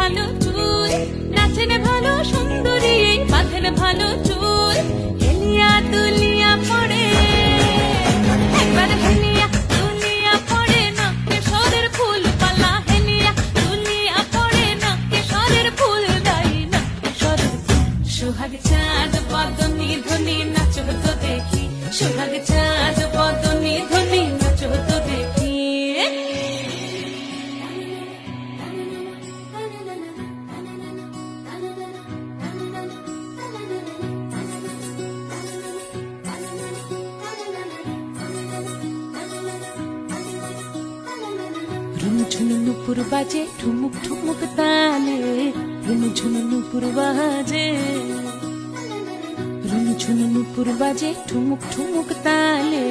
ভালো চুল, নাচেন ভালো সুন্দরী, বাঁধেন ভালো চুল, হেলিয়া দুলিয়া পড়ে, একবার হেলিয়া দুলিয়া পড়ে না কেশরের ফুল পালা, হেলিয়া দুলিয়া পড়ে না কেশরের ফুল দাই না কেশরের ফুল। সোহাগ চাঁদ বদনি ধনি নাচো তো দেখি, সোহাগ চাঁদ বদনি ধনি নাচো তো দেখি। ঝুনঝুন নুপুর বাজে ঠুমুক ঠুমুক তালে, ঝুনঝুন নুপুর বাজে, ঝুনঝুন নুপুর বাজে ঠুমুক ঠুমুক তালে।